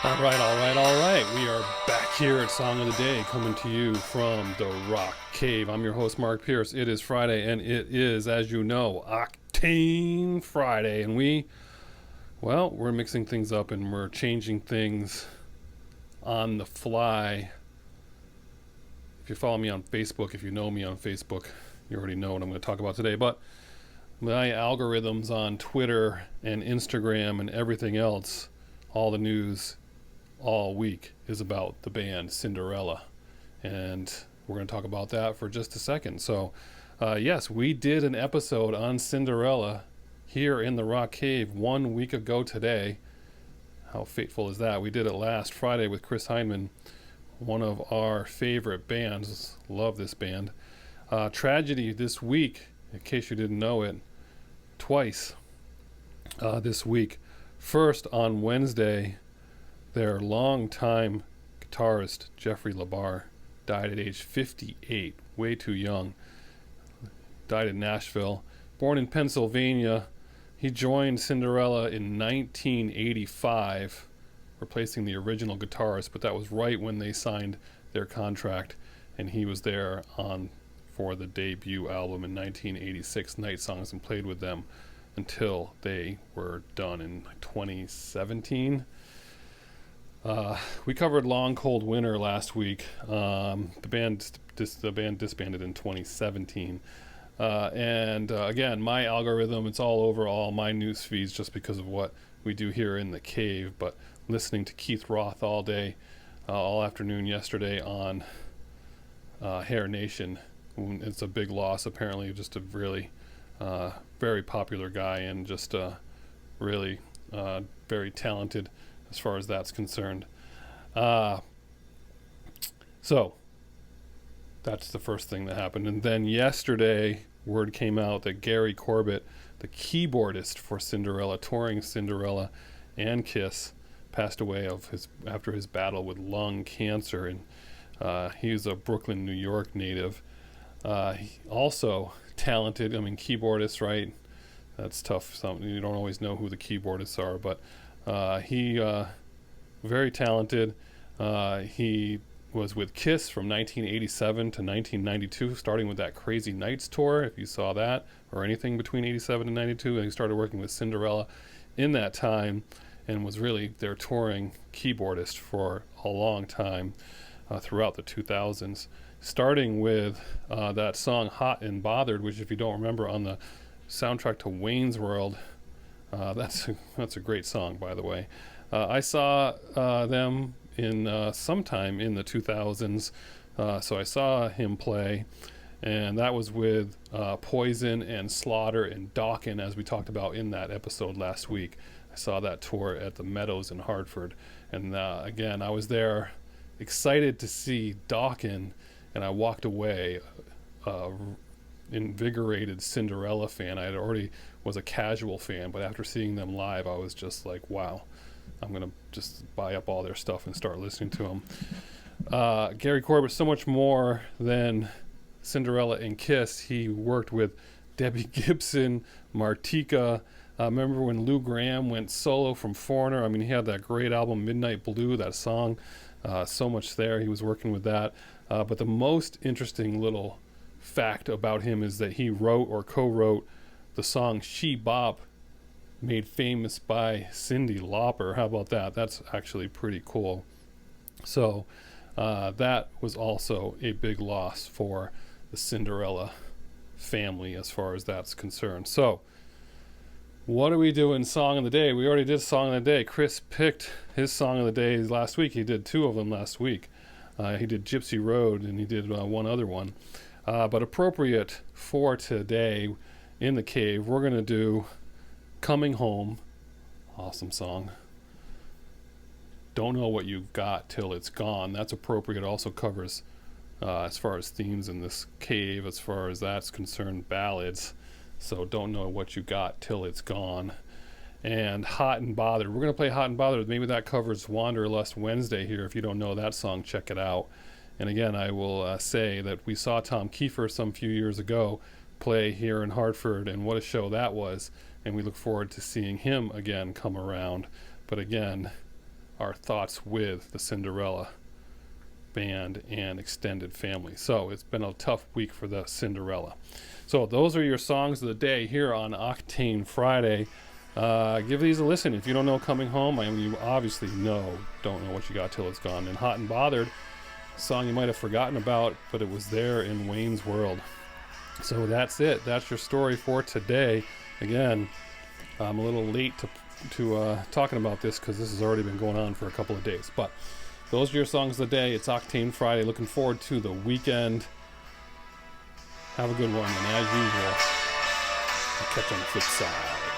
All right. We are back here at Song of the Day, coming to you from the Rock Cave. I'm your host, Mark Pierce. It is Friday, and it is, as you know, Octane Friday. And we're mixing things up and we're changing things on the fly. If you follow me on Facebook, if you know me on Facebook, you already know what I'm going to talk about today. But my algorithms on Twitter and Instagram and everything else, all the news all week is about the band Cinderella, and we're going to talk about that for just a second. So yes, we did an episode on Cinderella here in the Rock Cave 1 week ago today. How fateful is that? We did it last Friday with Chris Heinman, one of our favorite bands. Love this band. Tragedy this week, in case you didn't know it, twice this week. First, on Wednesday, their longtime guitarist, Jeff LeBar, died at age 58, way too young. Died in Nashville. Born in Pennsylvania, he joined Cinderella in 1985, replacing the original guitarist, but that was right when they signed their contract, and he was there for the debut album in 1986, Night Songs, and played with them until they were done in 2017. We covered Long Cold Winter last week. The band disbanded in 2017. Again, my algorithm, it's all over all my news feeds just because of what we do here in the cave. But listening to Keith Roth all day, all afternoon yesterday on Hair Nation, it's a big loss. Apparently, just a really very popular guy and just really very talented as far as that's concerned. So that's the first thing that happened. And then yesterday, word came out that Gary Corbett, the keyboardist for Cinderella, touring Cinderella and Kiss, passed away after his battle with lung cancer. And he's a Brooklyn, New York native. He also talented. I mean, keyboardist, right? That's tough. You don't always know who the keyboardists are, but he very talented. He was with Kiss from 1987 to 1992, starting with that Crazy Nights tour, if you saw that, or anything between 87 and 92. And he started working with Cinderella in that time and was really their touring keyboardist for a long time throughout the 2000s, starting with that song Hot and Bothered, which, if you don't remember, on the soundtrack to Wayne's World, that's a great song, by the way. I saw them in sometime in the 2000s, so I saw him play, and that was with Poison and Slaughter and Dokken, as we talked about in that episode last week. I saw that tour at the Meadows in Hartford, and again, I was there excited to see Dokken, and I walked away invigorated Cinderella fan. I had already was a casual fan, but after seeing them live, I was just like, wow, I'm gonna just buy up all their stuff and start listening to them. Gary Corbett, so much more than Cinderella and Kiss. He worked with Debbie Gibson, Martika. Remember when Lou Gramm went solo from Foreigner? I mean, he had that great album Midnight Blue, that song, so much there. He was working with that. But the most interesting little fact about him is that he wrote or co-wrote the song She Bop, made famous by Cyndi Lauper. How about that? That's actually pretty cool. So that was also a big loss for the Cinderella family as far as that's concerned. So what do we do in Song of the Day? We already did Song of the Day. Chris picked his Song of the Day last week. He did two of them last week. He did Gypsy Road, and he did one other one. But appropriate for today in the cave, we're going to do Coming Home. Awesome song. Don't Know What You've Got Till It's Gone. That's appropriate. Also covers, as far as themes in this cave, as far as that's concerned, ballads. So Don't Know What You Got Till It's Gone. And Hot and Bothered. We're going to play Hot and Bothered. Maybe that covers Wanderlust Wednesday here. If you don't know that song, check it out. And again, I will say that we saw Tom Kiefer some few years ago play here in Hartford, and what a show that was. And we look forward to seeing him again come around. But again, our thoughts with the Cinderella band and extended family. So it's been a tough week for the Cinderella. So those are your songs of the day here on Octane Friday. Give these a listen. If you don't know Coming Home, I mean, you obviously don't know what you got till it's gone. And Hot and Bothered, a song you might have forgotten about, but it was there in Wayne's World. So that's it. That's your story for today. Again, I'm a little late to talking about this because this has already been going on for a couple of days. But those are your songs of the day. It's Octane Friday. Looking forward to the weekend. Have a good one, and as usual, I'll catch you on the flip side.